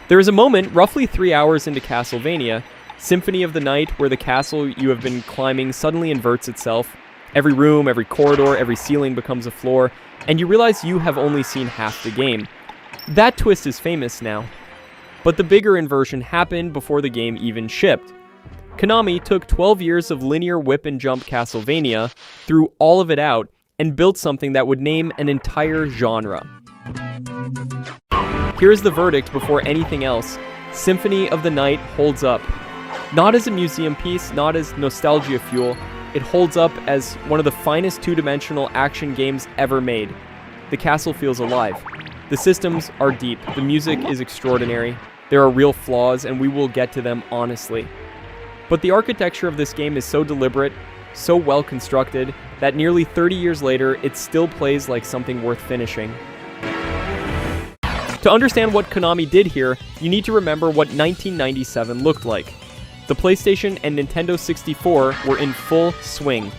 There is a moment, roughly 3 hours into Castlevania, Symphony of the Night, where the castle you have been climbing suddenly inverts itself. Every room, every corridor, every ceiling becomes a floor, and you realize you have only seen half the game. That twist is famous now. But the bigger inversion happened before the game even shipped. Konami took 12 years of linear whip and jump Castlevania, threw all of it out, and built something that would name an entire genre. Here is the verdict before anything else. Symphony of the Night holds up. Not as a museum piece, not as nostalgia fuel, it holds up as one of the finest two-dimensional action games ever made. The castle feels alive. The systems are deep. The music is extraordinary. There are real flaws, and we will get to them honestly. But the architecture of this game is so deliberate, so well constructed, that nearly 30 years later, it still plays like something worth finishing. To understand what Konami did here, you need to remember what 1997 looked like. The PlayStation and Nintendo 64 were in full swing.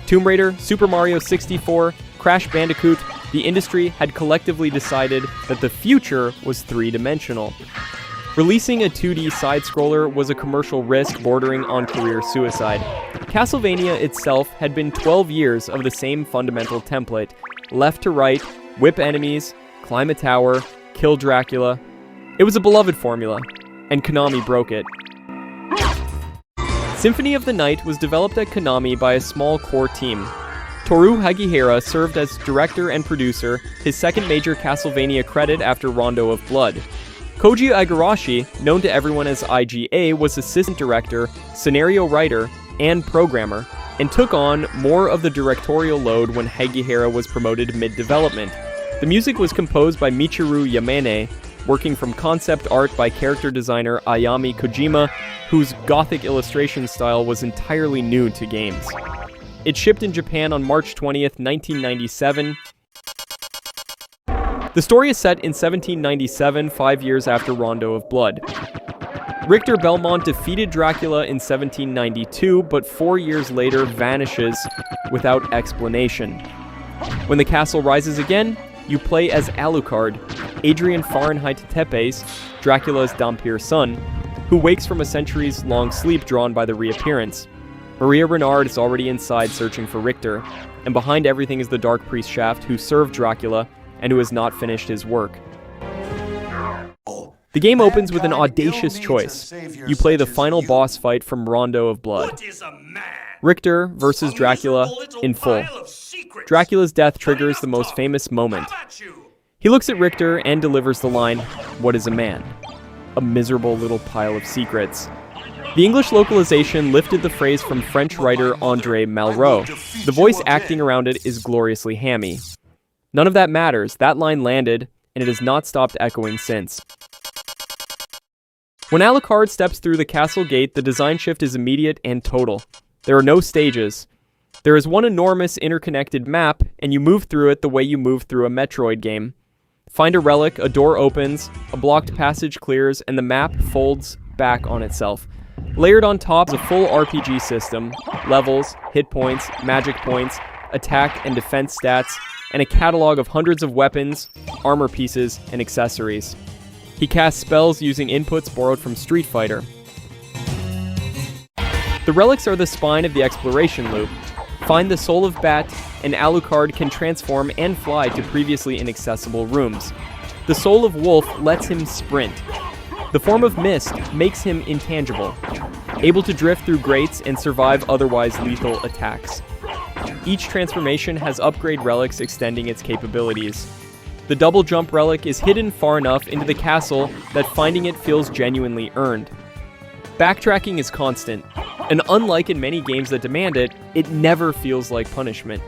Tomb Raider, Super Mario 64, Crash Bandicoot, the industry had collectively decided that the future was three-dimensional. Releasing a 2D side-scroller was a commercial risk bordering on career suicide. Castlevania itself had been 12 years of the same fundamental template. Left to right, whip enemies, climb a tower, kill Dracula. It was a beloved formula, and Konami broke it. Symphony of the Night was developed at Konami by a small core team. Toru Hagihara served as director and producer, his second major Castlevania credit after Rondo of Blood. Koji Igarashi, known to everyone as IGA, was assistant director, scenario writer, and programmer, and took on more of the directorial load when Hagihara was promoted mid-development. The music was composed by Michiru Yamane, working from concept art by character designer Ayami Kojima, whose gothic illustration style was entirely new to games. It shipped in Japan on March 20th, 1997. The story is set in 1797, 5 years after Rondo of Blood. Richter Belmont defeated Dracula in 1792, but 4 years later vanishes without explanation. When the castle rises again, you play as Alucard, Adrian Fahrenheit Tepes, Dracula's Dhampir son, who wakes from a centuries-long sleep drawn by the reappearance. Maria Renard is already inside searching for Richter, and behind everything is the Dark Priest Shaft, who served Dracula and who has not finished his work. The game opens with an audacious choice. You play the final boss fight from Rondo of Blood. Richter versus Dracula in full. Dracula's death triggers the most famous moment. He looks at Richter and delivers the line, "What is a man? A miserable little pile of secrets." The English localization lifted the phrase from French writer André Malraux. The voice acting around it is gloriously hammy. None of that matters. That line landed, and it has not stopped echoing since. When Alucard steps through the castle gate, the design shift is immediate and total. There are no stages. There is one enormous interconnected map, and you move through it the way you move through a Metroid game. Find a relic, a door opens, a blocked passage clears, and the map folds back on itself. Layered on top is a full RPG system, levels, hit points, magic points, attack and defense stats, and a catalog of hundreds of weapons, armor pieces, and accessories. He casts spells using inputs borrowed from Street Fighter. The relics are the spine of the exploration loop. Find the Soul of Bat, and Alucard can transform and fly to previously inaccessible rooms. The Soul of Wolf lets him sprint. The form of Mist makes him intangible, able to drift through grates and survive otherwise lethal attacks. Each transformation has upgrade relics extending its capabilities. The double jump relic is hidden far enough into the castle that finding it feels genuinely earned. Backtracking is constant, and unlike in many games that demand it, it never feels like punishment.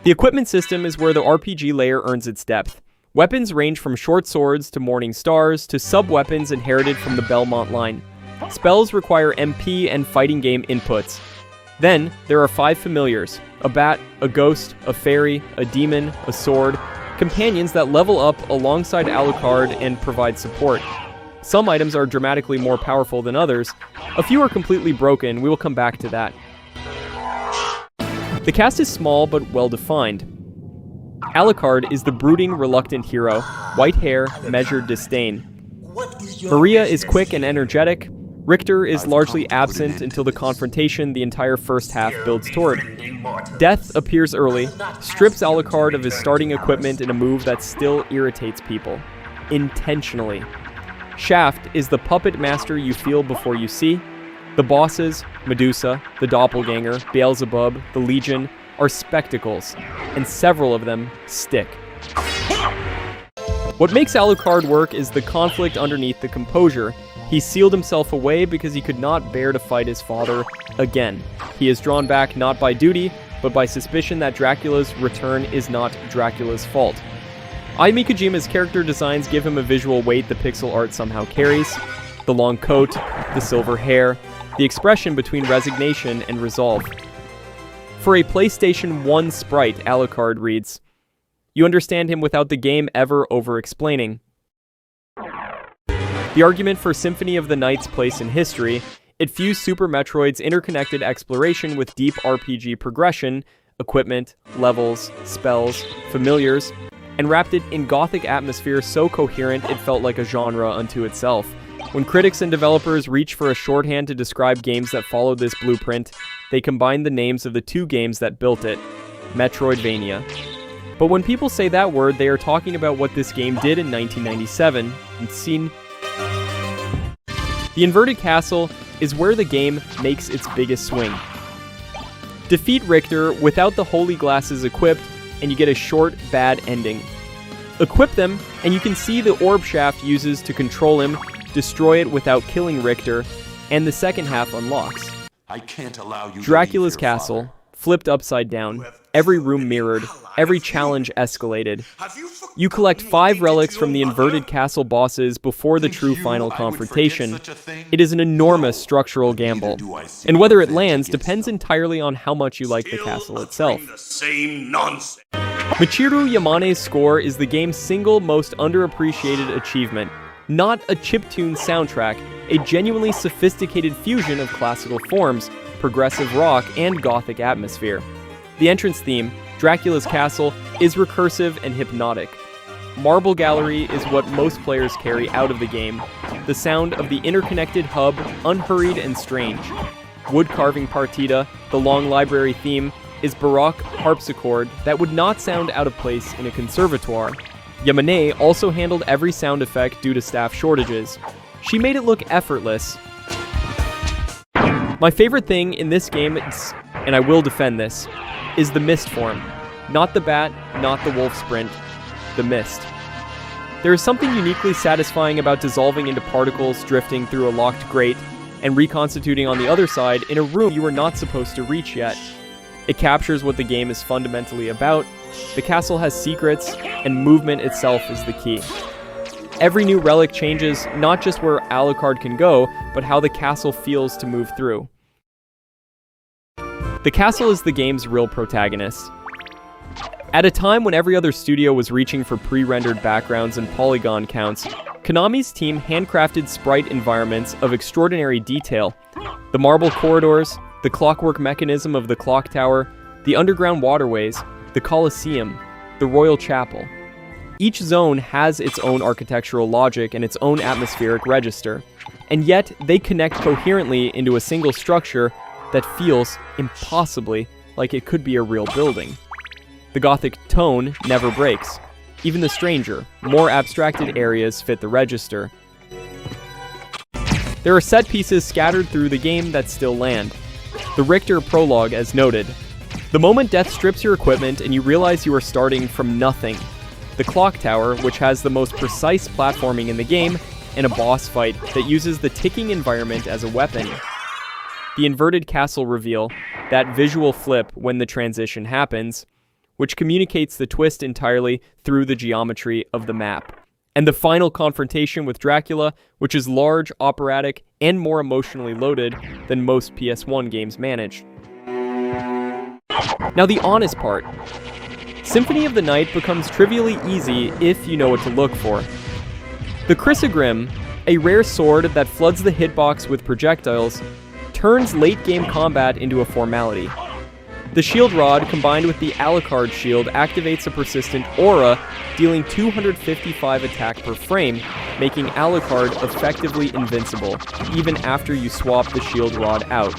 The equipment system is where the RPG layer earns its depth. Weapons range from short swords to morning stars to sub-weapons inherited from the Belmont line. Spells require MP and fighting game inputs. Then, there are 5 familiars: a bat, a ghost, a fairy, a demon, a sword, companions that level up alongside Alucard and provide support. Some items are dramatically more powerful than others. A few are completely broken, we will come back to that. The cast is small but well defined. Alucard is the brooding, reluctant hero, white hair, measured disdain. Maria is quick and energetic. Richter is largely absent until the confrontation the entire first half builds toward. Death appears early, strips Alucard of his starting equipment in a move that still irritates people. Intentionally. Shaft is the puppet master you feel before you see. The bosses, Medusa, the Doppelganger, Beelzebub, the Legion, are spectacles, and several of them stick. What makes Alucard work is the conflict underneath the composure. He sealed himself away because he could not bear to fight his father again. He is drawn back not by duty, but by suspicion that Dracula's return is not Dracula's fault. Ai Mikojima's character designs give him a visual weight the pixel art somehow carries. The long coat, the silver hair, the expression between resignation and resolve. For a PlayStation 1 sprite, Alucard reads, "You understand him without the game ever over-explaining." The argument for Symphony of the Night's place in history, it fused Super Metroid's interconnected exploration with deep RPG progression, equipment, levels, spells, familiars, and wrapped it in gothic atmosphere so coherent it felt like a genre unto itself. When critics and developers reach for a shorthand to describe games that followed this blueprint, they combined the names of the two games that built it, Metroidvania. But when people say that word, they are talking about what this game did in 1997, and seen. The inverted castle is where the game makes its biggest swing. Defeat Richter without the holy glasses equipped, and you get a short, bad ending. Equip them, and you can see the orb Shaft uses to control him, destroy it without killing Richter, and the second half unlocks. I can't allow you Dracula's castle, flipped upside down, every room mirrored, every challenge escalated. You collect 5 relics from the inverted castle bosses before the true final confrontation. It is an enormous structural gamble, and whether it lands depends entirely on how much you like the castle itself. Michiru Yamane's score is the game's single most underappreciated achievement. Not a chiptune soundtrack, a genuinely sophisticated fusion of classical forms, progressive rock, and gothic atmosphere. The entrance theme, Dracula's Castle, is recursive and hypnotic. Marble Gallery is what most players carry out of the game. The sound of the interconnected hub, unhurried and strange. Wood carving partita, the long library theme, is baroque harpsichord that would not sound out of place in a conservatoire. Yamane also handled every sound effect due to staff shortages. She made it look effortless. My favorite thing in this game, and I will defend this, is the mist form. Not the bat, not the wolf sprint, the mist. There is something uniquely satisfying about dissolving into particles, drifting through a locked grate, and reconstituting on the other side in a room you were not supposed to reach yet. It captures what the game is fundamentally about. The castle has secrets, and movement itself is the key. Every new relic changes not just where Alucard can go, but how the castle feels to move through. The castle is the game's real protagonist. At a time when every other studio was reaching for pre-rendered backgrounds and polygon counts, Konami's team handcrafted sprite environments of extraordinary detail. The marble corridors, the clockwork mechanism of the clock tower, the underground waterways, the Colosseum, the Royal Chapel. Each zone has its own architectural logic and its own atmospheric register, and yet they connect coherently into a single structure that feels impossibly like it could be a real building. The Gothic tone never breaks. Even the stranger, more abstracted areas fit the register. There are set pieces scattered through the game that still land. The Richter prologue, as noted. The moment death strips your equipment and you realize you are starting from nothing. The clock tower, which has the most precise platforming in the game, and a boss fight that uses the ticking environment as a weapon. The inverted castle reveal, that visual flip when the transition happens, which communicates the twist entirely through the geometry of the map. And the final confrontation with Dracula, which is large, operatic, and more emotionally loaded than most PS1 games managed. Now the honest part. Symphony of the Night becomes trivially easy if you know what to look for. The Chrysogrim, a rare sword that floods the hitbox with projectiles, turns late-game combat into a formality. The shield rod, combined with the Alucard shield, activates a persistent aura, dealing 255 attack per frame, making Alucard effectively invincible, even after you swap the shield rod out.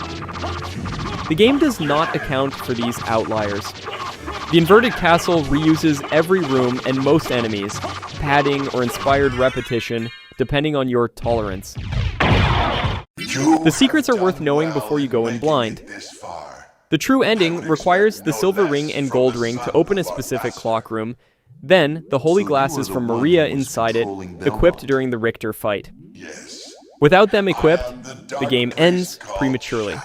The game does not account for these outliers. The inverted castle reuses every room and most enemies, padding or inspired repetition, depending on your tolerance. The secrets are worth knowing before you go in blind. The true ending requires the silver ring and gold ring to open a specific clock room, then the holy glasses from Maria inside it, equipped during the Richter fight. Without them equipped, the game ends prematurely.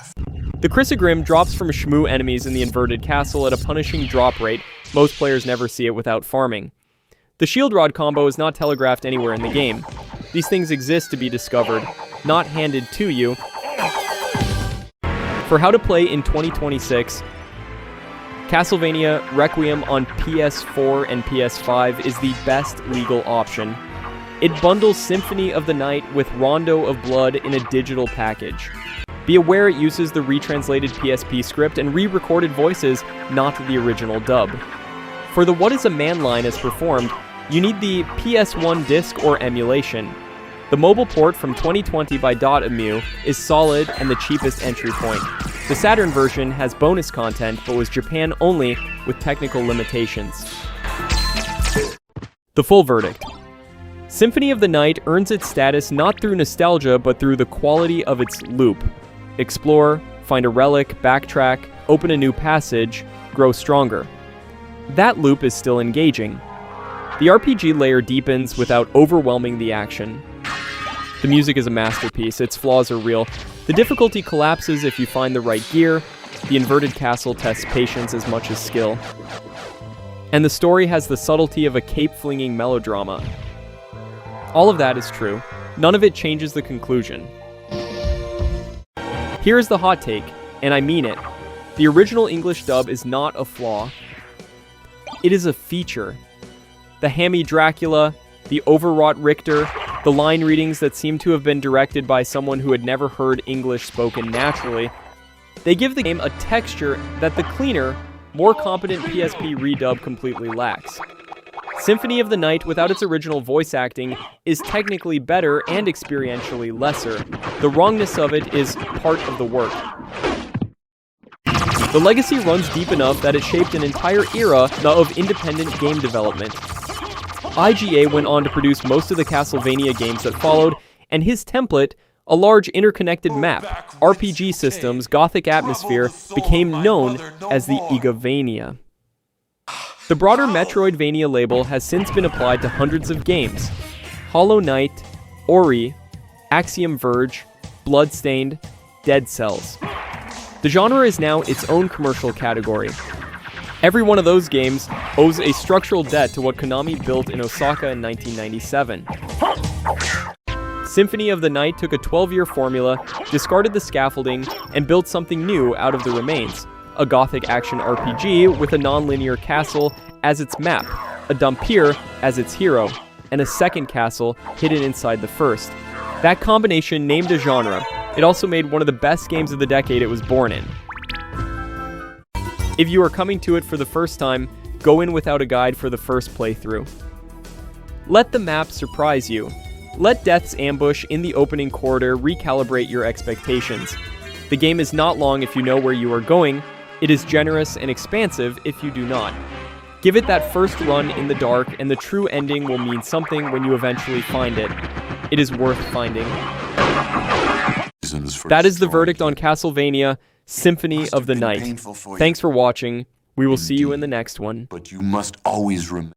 The Chrysogrim drops from Shmoo enemies in the inverted castle at a punishing drop rate. Most players never see it without farming. The shield rod combo is not telegraphed anywhere in the game. These things exist to be discovered, not handed to you. For how to play in 2026, Castlevania Requiem on PS4 and PS5 is the best legal option. It bundles Symphony of the Night with Rondo of Blood in a digital package. Be aware it uses the retranslated PSP script and re-recorded voices, not the original dub. For the What is a Man line as performed, you need the PS1 disc or emulation. The mobile port from 2020 by Dotemu is solid and the cheapest entry point. The Saturn version has bonus content but was Japan only with technical limitations. The full verdict. Symphony of the Night earns its status not through nostalgia but through the quality of its loop. Explore, find a relic, backtrack, open a new passage, grow stronger. That loop is still engaging. The RPG layer deepens without overwhelming the action. The music is a masterpiece, its flaws are real. The difficulty collapses if you find the right gear. The inverted castle tests patience as much as skill. And the story has the subtlety of a cape-flinging melodrama. All of that is true. None of it changes the conclusion. Here is the hot take, and I mean it. The original English dub is not a flaw. It is a feature. The hammy Dracula, the overwrought Richter, the line readings that seem to have been directed by someone who had never heard English spoken naturally, they give the game a texture that the cleaner, more competent PSP redub completely lacks. Symphony of the Night, without its original voice acting, is technically better and experientially lesser. The wrongness of it is part of the work. The legacy runs deep enough that it shaped an entire era of independent game development. IGA went on to produce most of the Castlevania games that followed, and his template, a large interconnected map, RPG systems, gothic atmosphere, became known as the Igavania. The broader Metroidvania label has since been applied to hundreds of games: Hollow Knight, Ori, Axiom Verge, Bloodstained, Dead Cells. The genre is now its own commercial category. Every one of those games owes a structural debt to what Konami built in Osaka in 1997. Symphony of the Night took a 12-year formula, discarded the scaffolding, and built something new out of the remains. A gothic action RPG with a nonlinear castle as its map, a Dhampir as its hero, and a second castle hidden inside the first. That combination named a genre. It also made one of the best games of the decade it was born in. If you are coming to it for the first time, go in without a guide for the first playthrough. Let the map surprise you. Let Death's ambush in the opening corridor recalibrate your expectations. The game is not long if you know where you are going. It is generous and expansive if you do not. Give it that first run in the dark, and the true ending will mean something when you eventually find it. It is worth finding. That is the verdict on Castlevania Symphony of the Night. Thanks for watching. We will see you in the next one. But you must always remember.